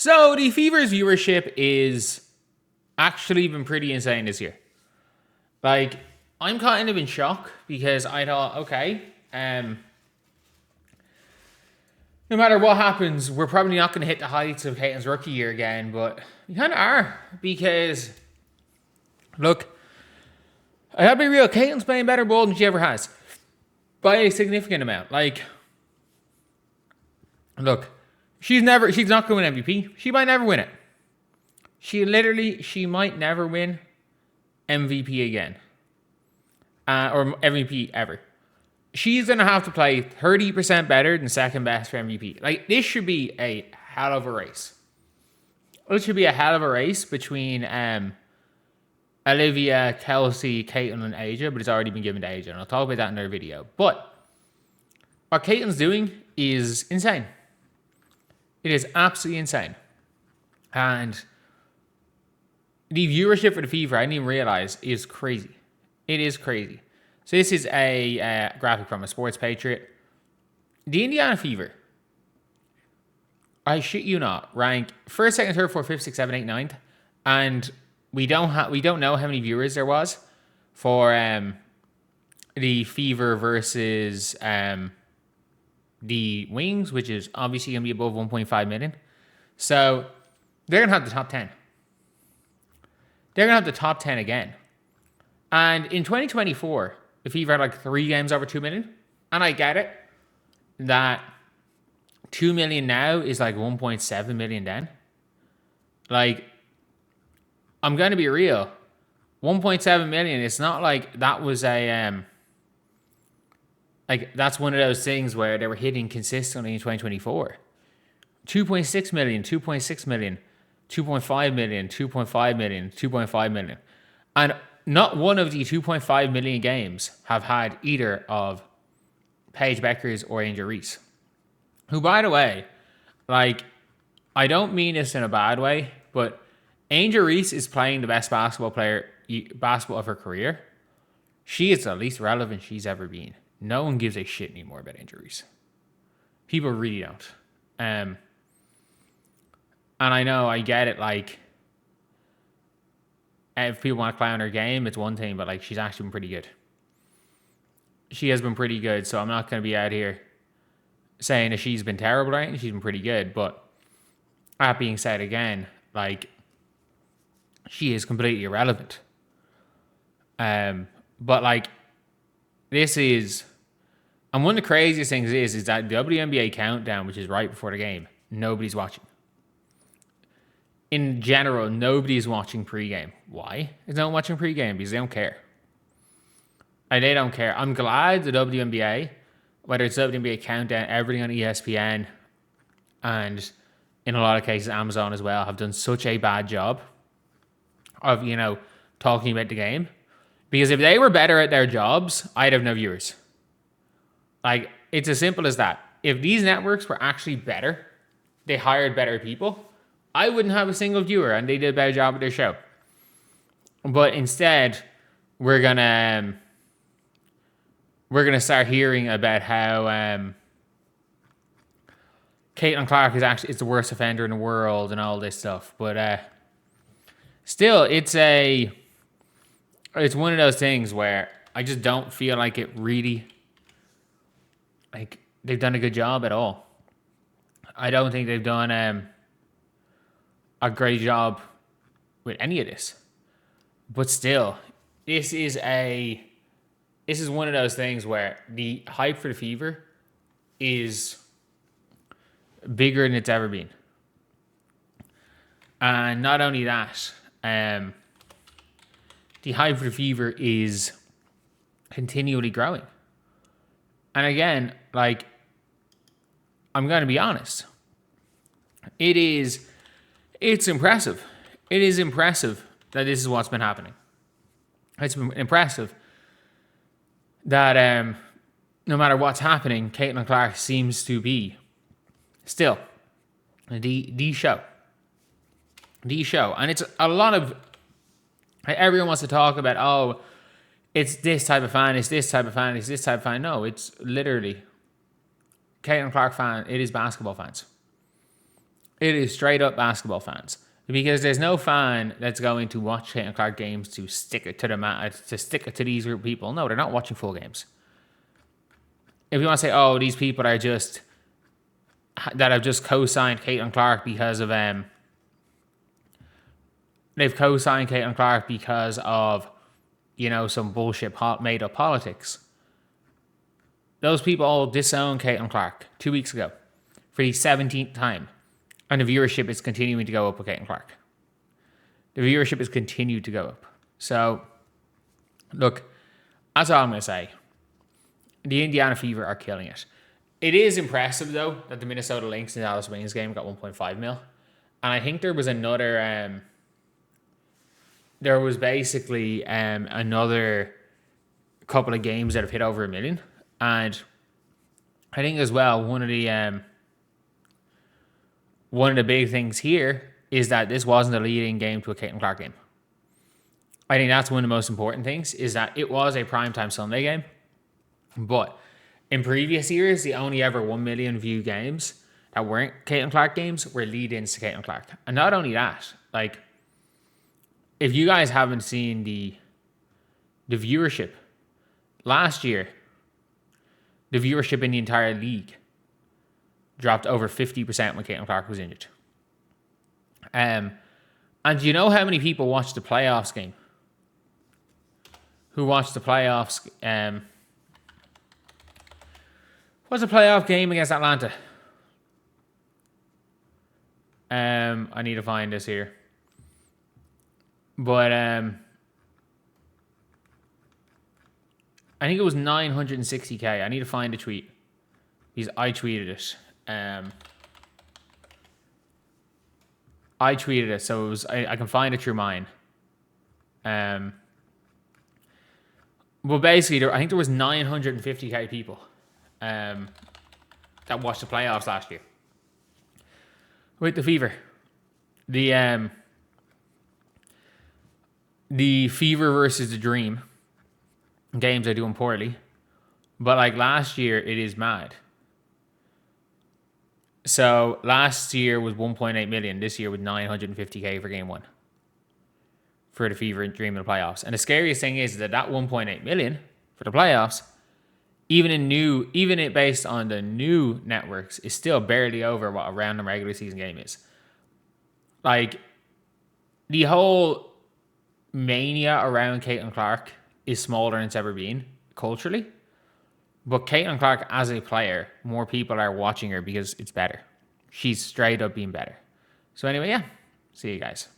So the Fever's viewership is actually been pretty insane this year. Like, I'm kind of in shock because I thought, okay, no matter what happens, we're probably not going to hit the heights of Caitlin's rookie year again, but we kind of are because, look, I gotta be real, Caitlin's playing better ball than she ever has by a significant amount. Like, look, she's not going to win MVP. She might never win it. She might never win MVP again. Or MVP ever. She's going to have to play 30% better than second best for MVP. Like, this should be a hell of a race. It should be a hell of a race between Olivia, Kelsey, Caitlin, and Asia, but it's already been given to Asia, and I'll talk about that in another video. But what Caitlin's doing is insane. It is absolutely insane. And the viewership for the Fever, I didn't even realize, is crazy. It is crazy. So this is a graphic from a Sports Patriot. The Indiana Fever, I shit you not, rank 1st, 2nd, 3rd, 4th, 5th, 6th, 7th, 8th, 9th. And we don't know how many viewers there was for the Fever versus the Wings, which is obviously going to be above 1.5 million. So they're going to have the top 10. They're going to have the top 10 again. And in 2024, the Fever had like 3 games over 2 million. And I get it that 2 million now is like 1.7 million then. Like, I'm going to be real. 1.7 million, it's not like that was a... like, that's one of those things where they were hitting consistently in 2024. 2.6 million, 2.6 million, 2.5 million, 2.5 million, 2.5 million. And not one of the 2.5 million games have had either of Paige Bueckers or Angel Reese. Who, by the way, like, I don't mean this in a bad way, but Angel Reese is playing the best basketball of her career. She is the least relevant she's ever been. No one gives a shit anymore about Angel Reese. People really don't. And I know, I get it, like, if people want to play on her game, it's one thing, but, like, she's actually been pretty good. She has been pretty good, so I'm not going to be out here saying that she's been terrible, right? She's been pretty good, but that being said again, like, she is completely irrelevant. But, like, this is... And one of the craziest things is that WNBA Countdown, which is right before the game, nobody's watching. In general, nobody's watching pregame. Why is no one watching pregame? Because they don't care. And they don't care. I'm glad the WNBA, whether it's WNBA Countdown, everything on ESPN, and in a lot of cases Amazon as well, have done such a bad job of, you know, talking about the game. Because if they were better at their jobs, I'd have no viewers. Like, it's as simple as that. If these networks were actually better, they hired better people, I wouldn't have a single viewer, and they did a better job at their show. But instead, we're gonna start hearing about how Caitlin Clark is the worst offender in the world and all this stuff. But still, it's one of those things where I just don't feel like it really, like, they've done a good job at all. I don't think they've done a great job with any of this. But still, this is one of those things where the hype for the Fever is bigger than it's ever been. And not only that, the hype for the Fever is continually growing. And again, like, I'm going to be honest. It's impressive. It is impressive that this is what's been happening. It's been impressive that no matter what's happening, Caitlin Clark seems to be still the show. The show. And it's a lot of... Everyone wants to talk about, oh, it's this type of fan, it's this type of fan, it's this type of fan. No, it's literally Caitlin Clark fan. It is basketball fans. It is straight up basketball fans. Because there's no fan that's going to watch Caitlin Clark games to stick it to the to stick it to these group of people. No, they're not watching full games. If you want to say, oh, these people are just that have just co-signed Caitlin Clark because of they've co-signed Caitlin Clark because of, you know, some bullshit made up politics. Those people all disowned Caitlin Clark 2 weeks ago for the 17th time. And the viewership is continuing to go up with Caitlin Clark. The viewership has continued to go up. So, look, that's all I'm going to say. The Indiana Fever are killing it. It is impressive, though, that the Minnesota Lynx in the Dallas Wings game got 1.5 mil. And I think there was another... there was basically another couple of games that have hit over 1 million. And I think as well, one of the big things here is that this wasn't a leading game to a Caitlin Clark game. I think that's one of the most important things, is that it was a primetime Sunday game. But in previous years, the only ever 1 million view games that weren't Caitlin Clark games were lead-ins to Caitlin Clark. And not only that, like, if you guys haven't seen the viewership, last year, the viewership in the entire league dropped over 50% when Caitlin Clark was injured. And do you know how many people watched the playoffs game? Who watched the playoffs? What's the playoff game against Atlanta? I need to find this here. But I think it was 960K. I need to find a tweet because I tweeted it. I tweeted it, so it was. I can find it through mine. But basically, I think there was 950K people that watched the playoffs last year with the Fever. The Fever versus the Dream games are doing poorly, but like last year, it is mad. So last year was 1.8 million. This year with 950K for game one for the Fever and Dream in the playoffs. And the scariest thing is that 1.8 million for the playoffs, even it based on the new networks, is still barely over what a random regular season game is. Like, the whole mania around Caitlin Clark is smaller than it's ever been culturally. But Caitlin Clark as a player, more people are watching her because it's better. She's straight up being better. So anyway, yeah. See you guys.